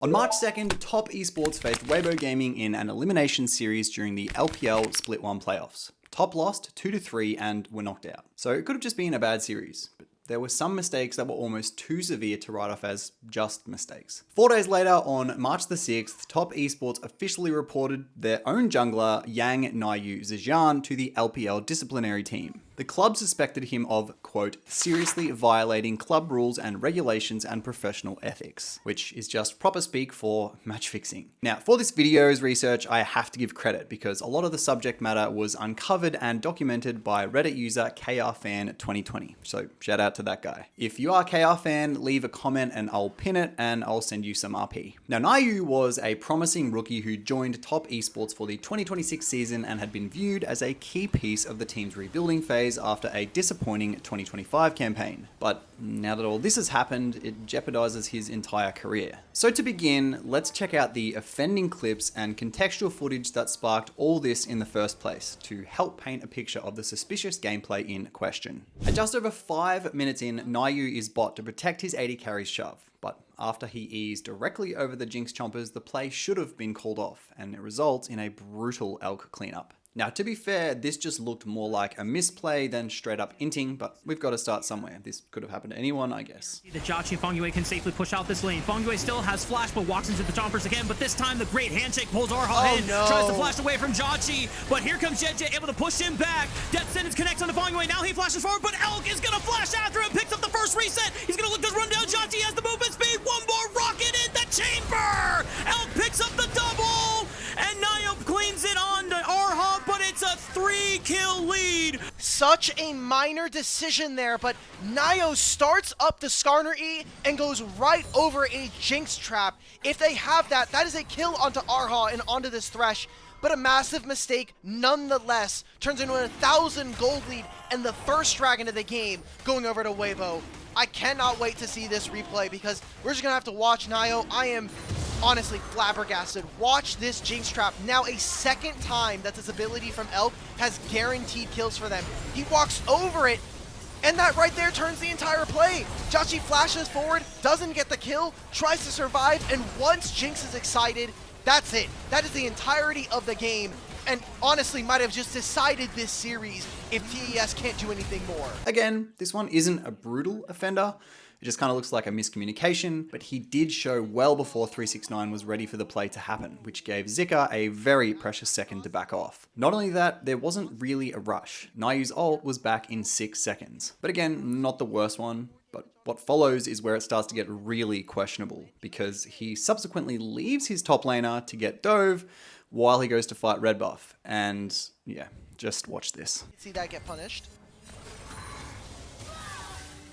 On March 2nd, Top Esports faced Weibo Gaming in an elimination series during the LPL Split 1 playoffs. Top lost 2-3 and were knocked out. So it could have just been a bad series, but there were some mistakes that were almost too severe to write off as just mistakes. 4 days later, on March the 6th, Top Esports officially reported their own jungler, Yang Naiyu Zhejian, to the LPL disciplinary team. The club suspected him of, quote, seriously violating club rules and regulations and professional ethics, which is just proper speak for match fixing. Now, for this video's research, I have to give credit because a lot of the subject matter was uncovered and documented by Reddit user KRFan2020. So shout out to that guy. If you are KRFan, leave a comment and I'll pin it and I'll send you some RP. Now, Naiyu was a promising rookie who joined Top Esports for the 2026 season and had been viewed as a key piece of the team's rebuilding phase after a disappointing 2025 campaign. But now that all this has happened, it jeopardizes his entire career. So to begin, let's check out the offending clips and contextual footage that sparked all this in the first place to help paint a picture of the suspicious gameplay in question. At just over 5 minutes in, Naiyu is bot to protect his AD carry's shove. But after he eased directly over the Jinx chompers, the play should have been called off, and it results in a brutal Elk cleanup. Now, to be fair, this just looked more like a misplay than straight up inting, but we've got to start somewhere. This could have happened to anyone, I guess. The Jauchi and Fengyue can safely push out this lane. Fengyue still has flash, but walks into the chompers again, but this time the great handshake pulls Arha in. No. Tries to flash away from Jauchi, but here comes JJ, able to push him back. Death Sentence connects onto Fengyue. Now he flashes forward, but Elk is going to flash after him, picks up the first reset. He's going to look to run down Jauchi, has the movement speed. One more rocket in the chamber. Elk picks up the double, and Naiyu cleans it on to Arha, but it's a 3-kill lead. Such a minor decision there, but Naiyu starts up the Skarner E and goes right over a Jinx trap. If they have that, that is a kill onto Arha and onto this Thresh, but a massive mistake nonetheless. Turns into a 1,000 gold lead and the first dragon of the game going over to Weibo. I cannot wait to see this replay because we're just gonna have to watch Naiyu. I am honestly flabbergasted. Watch this Jinx trap. Now a second time that this ability from Elk has guaranteed kills for them. He walks over it, and that right there turns the entire play. Jauchi flashes forward, doesn't get the kill, tries to survive, and once Jinx is excited, that's it. That is the entirety of the game, and honestly might have just decided this series if TES can't do anything more. Again, this one isn't a brutal offender. It just kind of looks like a miscommunication, but he did show well before 369 was ready for the play to happen, which gave Zika a very precious second to back off. Not only that, there wasn't really a rush. Naiyu's ult was back in 6 seconds. But again, not the worst one. But what follows is where it starts to get really questionable, because he subsequently leaves his top laner to get dove while he goes to fight red buff. And yeah, just watch this. See that get punished?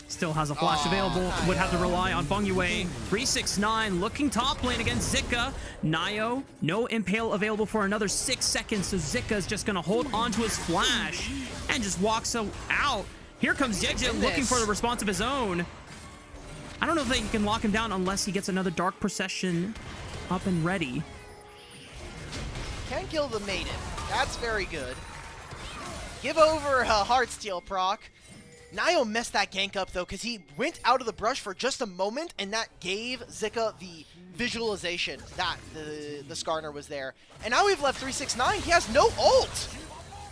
Still has a flash available, would have to rely on Fengyue. 369 looking top lane against Zika. Naiyu, no impale available for another 6 seconds, so Zika's just gonna hold on to his flash and just walks out. Here comes JJ looking for the response of his own. I don't know if they can lock him down unless he gets another Dark Procession up and ready. Can kill the maiden. That's very good. Give over a Heartsteel proc. Naiyu messed that gank up though, because he went out of the brush for just a moment, and that gave Zika the visualization that the Skarner was there. And now we've left 369. He has no ult.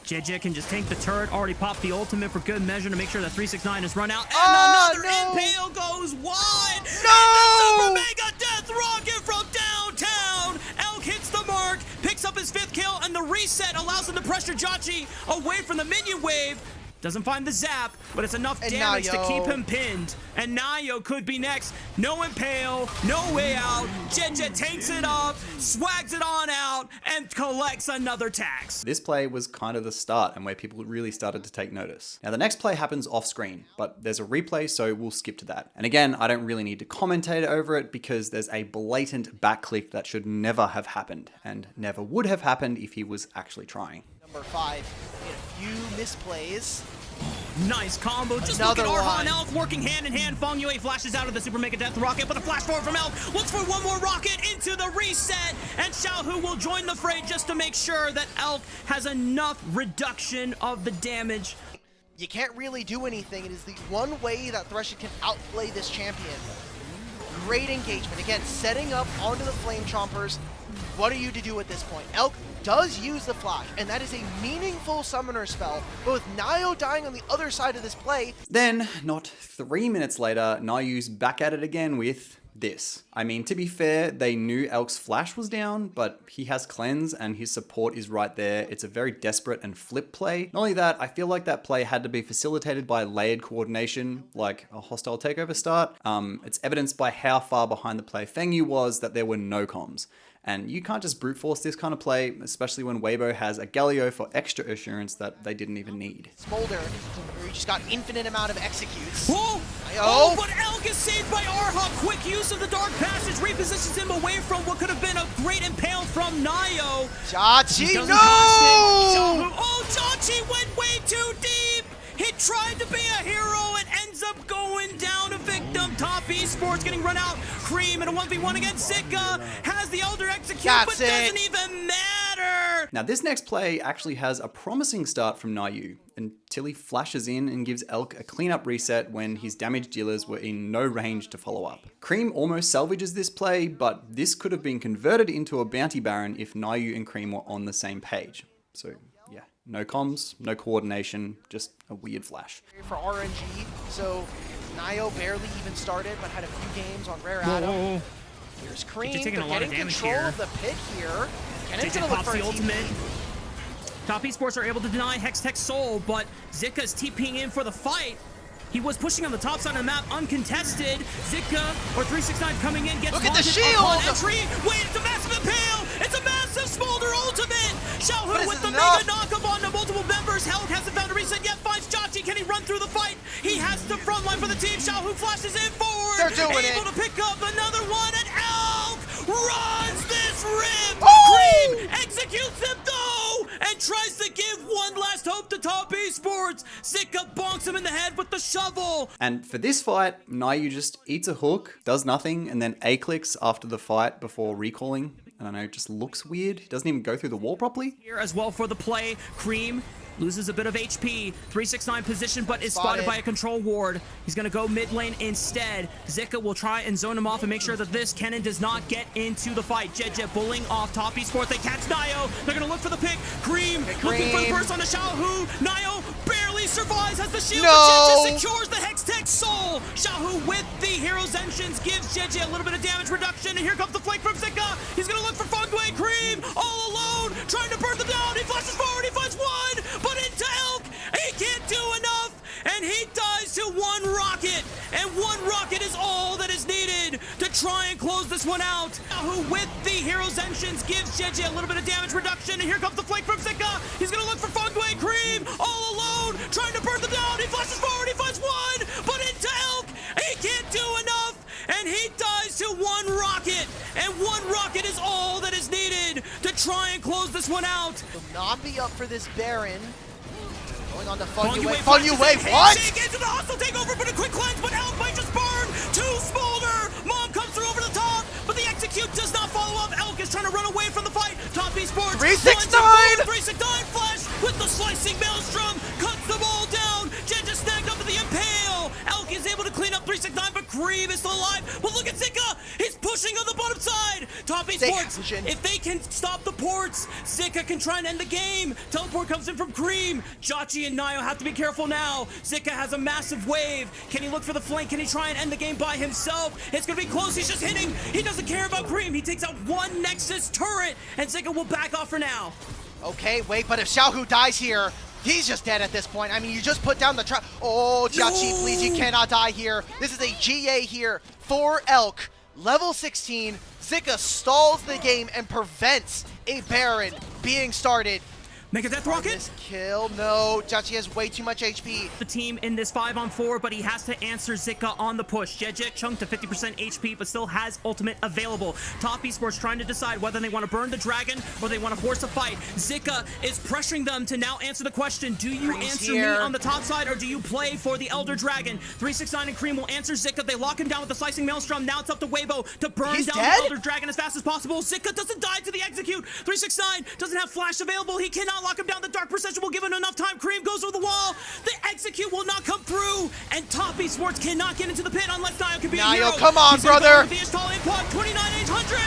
JJ can just tank the turret, already popped the ultimate for good measure to make sure that 369 is run out. And another impale goes wide. No! And the Super Mega Death Rocket from downtown. Elk hits the mark, picks up his 5th kill, and the reset allows him to pressure Jauchi away from the minion wave. Doesn't find the zap, but it's enough damage to keep him pinned. And Naiyu could be next. No impale, no way out. JJ tanks it up, swags it on out, and collects another tax. This play was kind of the start and where people really started to take notice. Now the next play happens off screen, but there's a replay, so we'll skip to that. And again, I don't really need to commentate over it because there's a blatant backclick that should never have happened and never would have happened if he was actually trying. Number 5 in a few misplays. Nice combo. Just Another look at Arha one. and Elk working hand in hand. Fengyue flashes out of the Super Mega Death Rocket, but a flash forward from Elk. Looks for one more rocket into the reset. And Xiaohu will join the fray just to make sure that Elk has enough reduction of the damage. You can't really do anything. It is the one way that Thresh can outplay this champion. great engagement. Again, setting up onto the Flame Chompers. What are you to do at this point? Elk does use the flash, and that is a meaningful summoner spell. But with Nio dying on the other side of this play... Then, not 3 minutes later, Nayu's back at it again with this. I mean, to be fair, they knew Elk's flash was down, but he has cleanse and his support is right there. It's a very desperate and flip play. Not only that, I feel like that play had to be facilitated by layered coordination, like a hostile takeover start. It's evidenced by how far behind the play Fengyu was that there were no comms. And you can't just brute force this kind of play, especially when Weibo has a Galio for extra assurance that they didn't even need. Smolder, who just got infinite amount of executes. Whoa! Oh, but Elk is saved by Arha. Quick use of the Dark Passage repositions him away from what could have been a great impale from Nio. Jachi, no! Oh, Jachi went way too deep! He tried to be a hero and ends up going down a victim. Top Esports getting run out. Cream in a 1v1 against Zika. Has the Elder execute, but doesn't even matter. Now this next play actually has a promising start from Nayu until he flashes in and gives Elk a cleanup reset when his damage dealers were in no range to follow up. Cream almost salvages this play, but this could have been converted into a bounty baron if Nayu and Cream were on the same page. So yeah, no comms, no coordination, just a weird flash. For RNG, so Nio barely even started, but had a few games on Rare Adam. Here's Cream, they're getting control of the pit here. Kennan's gonna look for the ultimate. Top Esports are able to deny Hextech Soul, but Zika's TPing in for the fight. He was pushing on the top side of the map, uncontested. Zika, or 369 coming in, gets look at the shield! Entry. Wait, it's a massive impale! It's a massive Smolder ultimate! Xiaohu with the mega knockup onto multiple members. Helk hasn't found a reset yet, finds Jachi. Can he run through the fight? He has the front line for the team. Xiaohu flashes in forward. They're doing able to pick up another one, and Elk runs this rip! Oh! Cream executes him though, and tries to give one last hope to Top Esports. Zika bonks him in the head with the shovel. And for this fight, Nayu just eats a hook, does nothing, and then A-clicks after the fight before recalling. I don't know, it just looks weird. He doesn't even go through the wall properly. Here as well for the play, Cream loses a bit of HP. 369 position, but is spotted by a control ward. He's gonna go mid lane instead. Zika will try and zone him off and make sure that this Kennen does not get into the fight. Jet bullying off Top Esports. They catch Nio. They're gonna look for the pick. Cream looking for the burst on the Xiaohu. Nio barely survives, has the shield. But Jet secures the Hextech Soul. Xiaohu with the Hero's Entrance gives Jet a little bit of damage reduction. And here comes the flank from Zika. He's gonna look for Fengwei. Cream all alone, trying to burn them down. He flashes forward. He finds one. But into Elk, he can't do enough, and he dies to one rocket, and one rocket is all that is needed to try and close this one out. Who with the Hero's Entrance gives JJ a little bit of damage reduction, and here comes the flank from Zika. He's gonna look for Fengwei. Cream all alone, trying to burn them down. He flashes forward, he finds one, but into Elk, he can't do enough, and he dies to one rocket, and one rocket is all that is needed to try and close this one out. Will not be up for this Baron. Going on to Fengwei. Fengwei, what? Into the hostile takeover, but a quick cleanse, but Elk might just burn. Two Smolder. Mom comes through over the top, but the execute does not follow up. Elk is trying to run away from the fight. Top Esports. 369! 369 flash with the slicing maelstrom. Cuts them all down. Jet just snagged up to the impale. Elk is able to clean up 369, but Cream is still alive. But look at Zika. He's pushing on the bottom side. Top Esports, if they can stop the ports, Zika can try and end the game. Teleport comes in from Cream. Jachi and Nio have to be careful now. Zika has a massive wave. Can he look for the flank? Can he try and end the game by himself? It's gonna be close. He's just hitting. He doesn't care about Cream. He takes out one Nexus turret, and Zika will back off for now. Okay, wait, but if Xiaohu dies here, he's just dead at this point. I mean, you just put down the trap. Oh, Jachi, please, you cannot die here. This is a GA here for Elk. Level 16, Zika stalls the game and prevents a Baron being started. Make a death rocket? This kill, no. Jachi has way too much HP. The team in this 5-on-4, but he has to answer Zika on the push. Jejet chunked to 50% HP, but still has ultimate available. Top Esports trying to decide whether they want to burn the dragon or they want to force a fight. Zika is pressuring them to now answer the question, do you answer me on the top side or do you play for the Elder Dragon? 369 and Cream will answer Zika. They lock him down with the slicing maelstrom. Now it's up to Weibo to burn down the Elder Dragon as fast as possible. Zika doesn't die to the execute. 369 doesn't have flash available. He cannot lock him down. The Dark Procession will give him enough time. Cream goes over the wall. The execute will not come through. And Top Esports cannot get into the pit unless Nayo can be a hero. Nayo, come on, brother. The tall import, 29,800.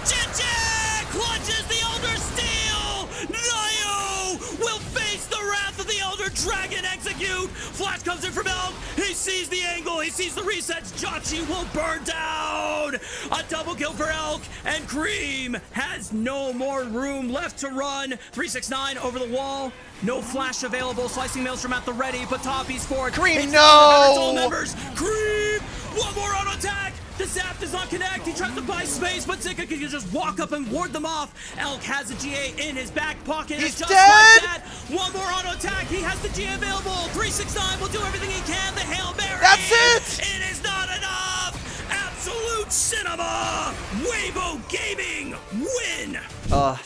JJ clutches the Elder Steel. Nayo will face the wrath of the Elder Dragon execute. Flash comes in from Elk. He sees the angle. He sees the resets. Jotchi will burn down. A double kill for Elk. And Cream has no more room left to run. 369 over the wall. No flash available. Slicing Maelstrom at the ready. But Top Esports. Cream, no! All members. Cream. One more auto attack. The zap does not connect. He tries to buy space, but Zika can just walk up and ward them off. Elk has a GA in his back pocket. He's just dead! Like that. One more auto attack. He has the GA available. 369 will do everything he can. The Hail Mary. That's it! It is not enough. Absolute cinema. Weibo Gaming win.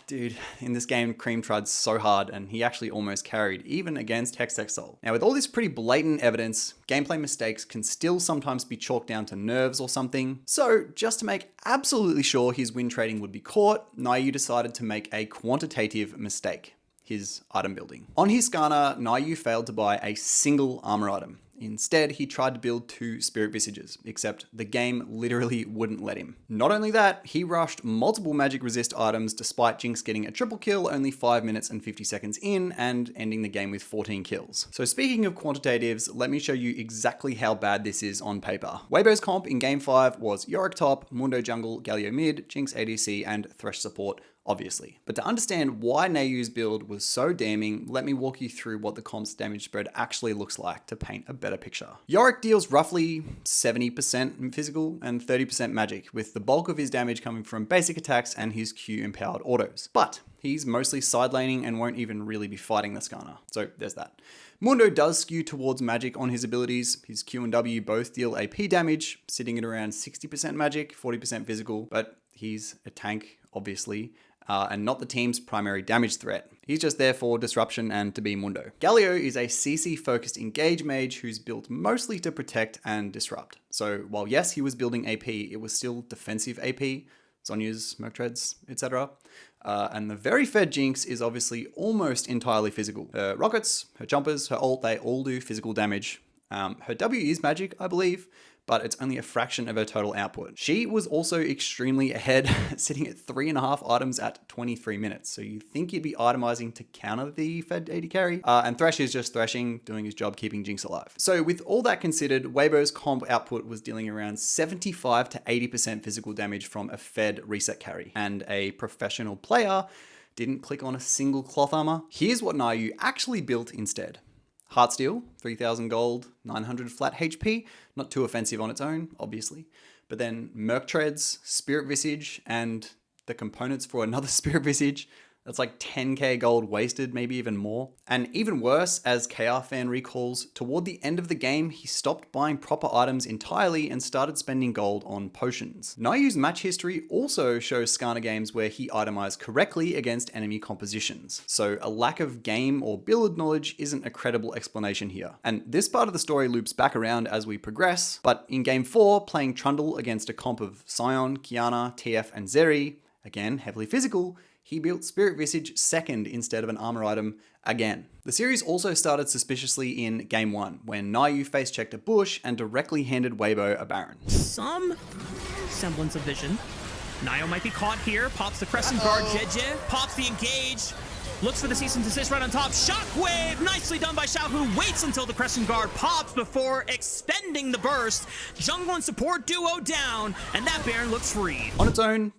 Dude, in this game, Cream tried so hard and he actually almost carried, even against Hextech Soul. Now, with all this pretty blatant evidence, gameplay mistakes can still sometimes be chalked down to nerves or something. So, just to make absolutely sure his win trading would be caught, Nayu decided to make a quantitative mistake: his item building. On his Skarner, Nayu failed to buy a single armor item. Instead, he tried to build 2 Spirit Visages, except the game literally wouldn't let him. Not only that, he rushed multiple magic resist items despite Jinx getting a triple kill only 5 minutes and 50 seconds in and ending the game with 14 kills. So speaking of quantitatives, let me show you exactly how bad this is on paper. Weibo's comp in Game 5 was Yorick top, Mundo jungle, Galio mid, Jinx ADC, and Thresh support, obviously. But to understand why Nayu's build was so damning, let me walk you through what the comp's damage spread actually looks like to paint a better picture. Yorick deals roughly 70% physical and 30% magic, with the bulk of his damage coming from basic attacks and his Q-empowered autos. But he's mostly side laning and won't even really be fighting the Skarner, so there's that. Mundo does skew towards magic on his abilities. His Q and W both deal AP damage, sitting at around 60% magic, 40% physical, but he's a tank, obviously, and not the team's primary damage threat. He's just there for disruption and to be Mundo. Galio is a CC-focused engage mage who's built mostly to protect and disrupt. So while yes, he was building AP, it was still defensive AP, Zhonya's, Mertred's, etc. And the very fed Jinx is obviously almost entirely physical. Her rockets, her jumpers, her ult, they all do physical damage. Her W is magic, I believe, but it's only a fraction of her total output. She was also extremely ahead, sitting at 3.5 items at 23 minutes. So you think you'd be itemizing to counter the fed AD carry. And Thresh is just threshing, doing his job, keeping Jinx alive. So with all that considered, Weibo's comp output was dealing around 75 to 80% physical damage from a fed reset carry. And a professional player didn't click on a single cloth armor. Here's what Nayu actually built instead. Heartsteel, 3,000 gold, 900 flat HP, not too offensive on its own, obviously. But then Merc Treads, Spirit Visage, and the components for another Spirit Visage. That's like 10k gold wasted, maybe even more. And even worse, as KR Fan recalls, toward the end of the game, he stopped buying proper items entirely and started spending gold on potions. Nayu's match history also shows Skarner games where he itemized correctly against enemy compositions. So a lack of game or build knowledge isn't a credible explanation here. And this part of the story loops back around as we progress, but in Game 4, playing Trundle against a comp of Sion, Kiana, TF, and Zeri, again, heavily physical, he built Spirit Visage second instead of an armor item again. The series also started suspiciously in Game 1, when Nayu face-checked a bush and directly handed Weibo a Baron. Some semblance of vision. Nayo might be caught here, pops the Crescent Guard, Jeje, pops the engage, looks for the cease and desist right on top. Shockwave, nicely done by Xiao, who waits until the Crescent Guard pops before expending the burst. Jungle and support duo down, and that Baron looks freed. On its own,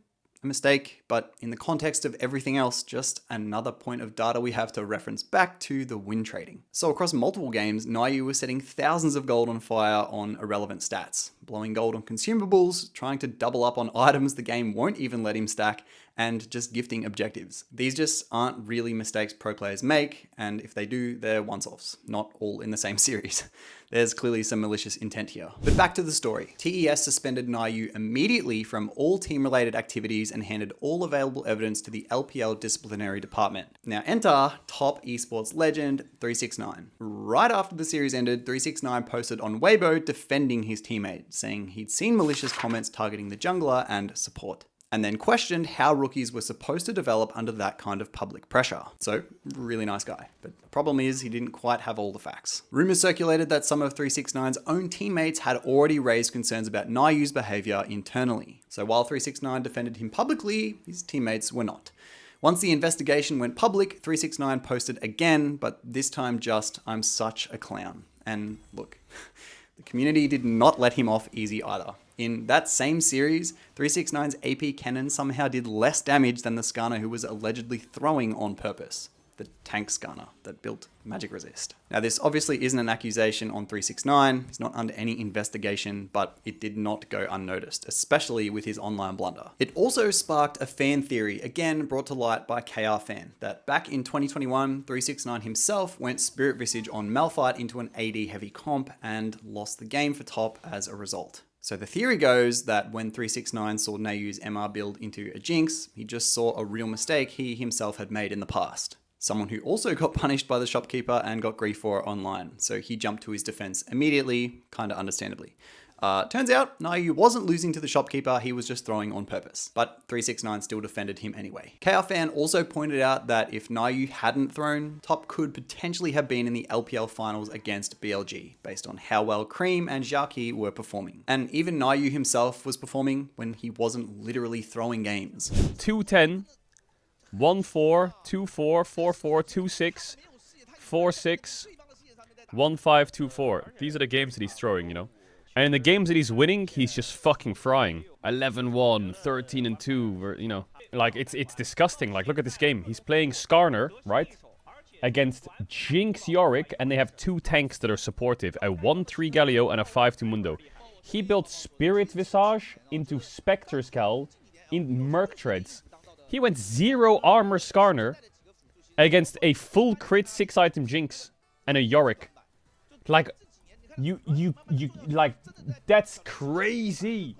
a mistake, but in the context of everything else, just another point of data we have to reference back to the win trading. So across multiple games, Nayu was setting thousands of gold on fire on irrelevant stats, blowing gold on consumables, trying to double up on items the game won't even let him stack, and just gifting objectives. These just aren't really mistakes pro players make, and if they do, they're once-offs, not all in the same series. There's clearly some malicious intent here. But back to the story. TES suspended Nayu immediately from all team-related activities and handed all available evidence to the LPL disciplinary department. Now enter top esports legend 369. Right after the series ended, 369 posted on Weibo defending his teammate, saying he'd seen malicious comments targeting the jungler and support. and then questioned how rookies were supposed to develop under that kind of public pressure. So, really nice guy. But the problem is he didn't quite have all the facts. Rumors circulated that some of 369's own teammates had already raised concerns about Nayu's behavior internally. So while 369 defended him publicly, his teammates were not. Once the investigation went public, 369 posted again, but this time just, "I'm such a clown." And look, the community did not let him off easy either. In that same series, 369's AP cannon somehow did less damage than the Skarner who was allegedly throwing on purpose. The tank Skarner that built Magic Resist. Now this obviously isn't an accusation on 369, he's not under any investigation, but it did not go unnoticed, especially with his online blunder. It also sparked a fan theory, again brought to light by KRFan, that back in 2021, 369 himself went Spirit Visage on Malphite into an AD heavy comp and lost the game for top as a result. So the theory goes that when 369 saw Nayu's MR build into a Jinx, he just saw a real mistake he himself had made in the past. Someone who also got punished by the shopkeeper and got grief for it online, so he jumped to his defense immediately, kinda understandably. Turns out, Nayu wasn't losing to the shopkeeper, he was just throwing on purpose. But 369 still defended him anyway. KRFan also pointed out that if Nayu hadn't thrown, Top could potentially have been in the LPL finals against BLG, based on how well Cream and Zhaki were performing. And even Nayu himself was performing when he wasn't literally throwing games. 2-10, 1-4, 2-4, 4-4, 2-6, 4-6, 1-5, 2-4. These are the games that he's throwing, you know? And in the games that he's winning, he's just fucking frying. 11-1, 13-2, you know. Like, it's disgusting. Like, look at this game. He's playing Skarner, right? Against Jinx Yorick, and they have two tanks that are supportive. A 1-3 Galio and a 5-2 Mundo. He built Spirit Visage into Spectre Scowl in Merc Treads. He went 0 armor Skarner against a full crit 6-item Jinx and a Yorick. Like... like, that's crazy.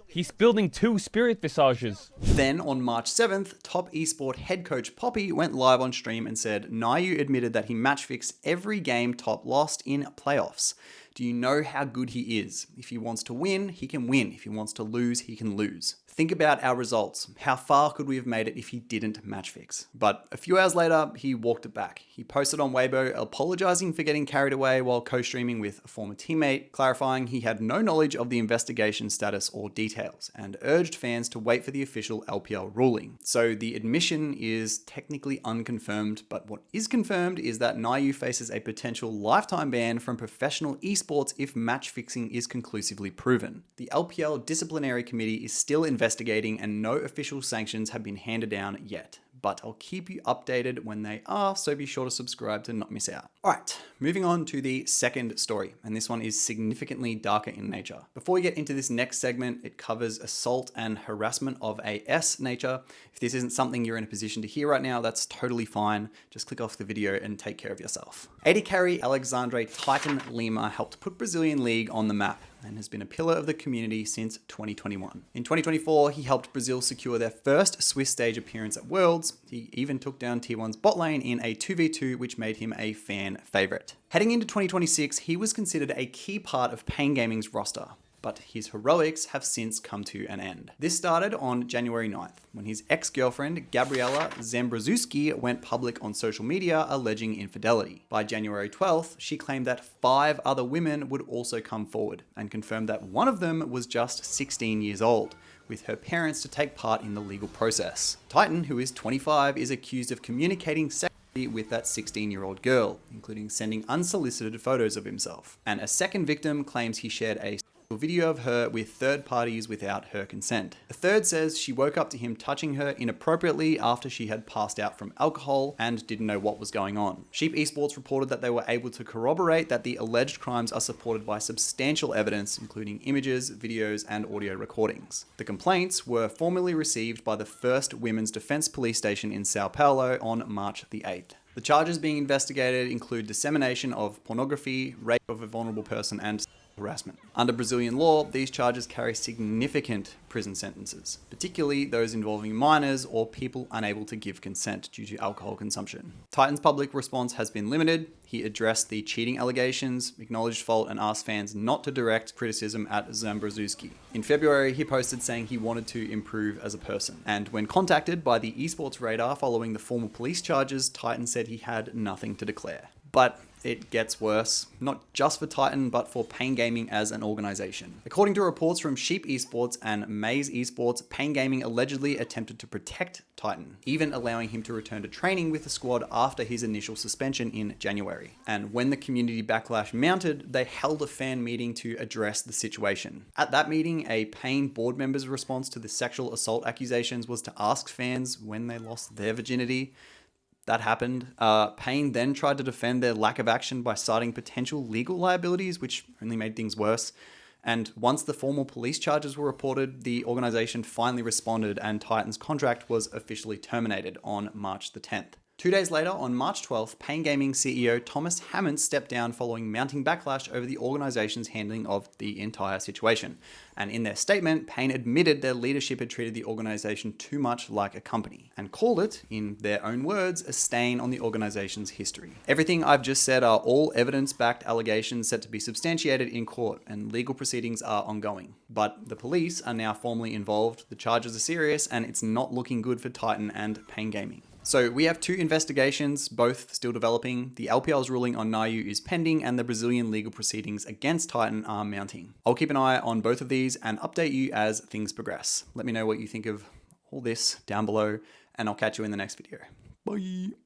He's building 2 Spirit Visages. Then on March 7th, Top Esport head coach Poppy went live on stream and said Nayu admitted that he match fixed every game Top lost in playoffs. Do you know how good he is? If he wants to win, he can win. If he wants to lose, he can lose. Think about our results. How far could we have made it if he didn't match fix? But a few hours later, he walked it back. He posted on Weibo apologizing for getting carried away while co-streaming with a former teammate, clarifying he had no knowledge of the investigation status or details, and urged fans to wait for the official LPL ruling. So the admission is technically unconfirmed, but what is confirmed is that Nayu faces a potential lifetime ban from professional esports if match fixing is conclusively proven. The LPL disciplinary committee is still investigating and no official sanctions have been handed down yet. But I'll keep you updated when they are, so be sure to subscribe to not miss out. Alright, moving on to the second story, and this one is significantly darker in nature. Before we get into this next segment, it covers assault and harassment of a S nature. If this isn't something you're in a position to hear right now, that's totally fine. Just click off the video and take care of yourself. AD carry Alexandre Titan Lima helped put Brazilian League on the map and has been a pillar of the community since 2021. In 2024, he helped Brazil secure their first Swiss stage appearance at Worlds. He even took down T1's bot lane in a 2v2, which made him a fan favorite. Heading into 2026, he was considered a key part of Pain Gaming's roster, but his heroics have since come to an end. This started on January 9th, when his ex-girlfriend, Gabriela Zambrozewski, went public on social media alleging infidelity. By January 12th, she claimed that 5 other women would also come forward, and confirmed that one of them was just 16 years old, with her parents to take part in the legal process. Titan, who is 25, is accused of communicating sexually with that 16-year-old girl, including sending unsolicited photos of himself. And a second victim claims he shared a video of her with third parties without her consent. A third says she woke up to him touching her inappropriately after she had passed out from alcohol and didn't know what was going on. Sheep Esports reported that they were able to corroborate that the alleged crimes are supported by substantial evidence, including images, videos, and audio recordings. The complaints were formally received by the 1st Women's Defense Police Station in Sao Paulo on March the 8th. The charges being investigated include dissemination of pornography, rape of a vulnerable person, and harassment. Under Brazilian law, these charges carry significant prison sentences, particularly those involving minors or people unable to give consent due to alcohol consumption. Titan's public response has been limited. He addressed the cheating allegations, acknowledged fault, and asked fans not to direct criticism at Zambrozewski. In February, he posted saying he wanted to improve as a person. And when contacted by the Esports radar following the formal police charges, Titan said he had nothing to declare. But it gets worse, not just for Titan, but for Pain Gaming as an organization. According to reports from Sheep Esports and Maze Esports, Pain Gaming allegedly attempted to protect Titan, even allowing him to return to training with the squad after his initial suspension in January. And when the community backlash mounted, they held a fan meeting to address the situation. At that meeting, a Pain board member's response to the sexual assault accusations was to ask fans when they lost their virginity. That happened. Pain then tried to defend their lack of action by citing potential legal liabilities, which only made things worse. And once the formal police charges were reported, the organization finally responded and Titan's contract was officially terminated on March the 10th. 2 days later, on March 12th, Pain Gaming CEO Thomas Hammond stepped down following mounting backlash over the organization's handling of the entire situation. And in their statement, Pain admitted their leadership had treated the organization too much like a company and called it, in their own words, a stain on the organization's history. Everything I've just said are all evidence-backed allegations set to be substantiated in court, and legal proceedings are ongoing. But the police are now formally involved, the charges are serious, and it's not looking good for Titan and Pain Gaming. So we have 2 investigations, both still developing. The LPL's ruling on Nayu is pending and the Brazilian legal proceedings against Titan are mounting. I'll keep an eye on both of these and update you as things progress. Let me know what you think of all this down below and I'll catch you in the next video. Bye.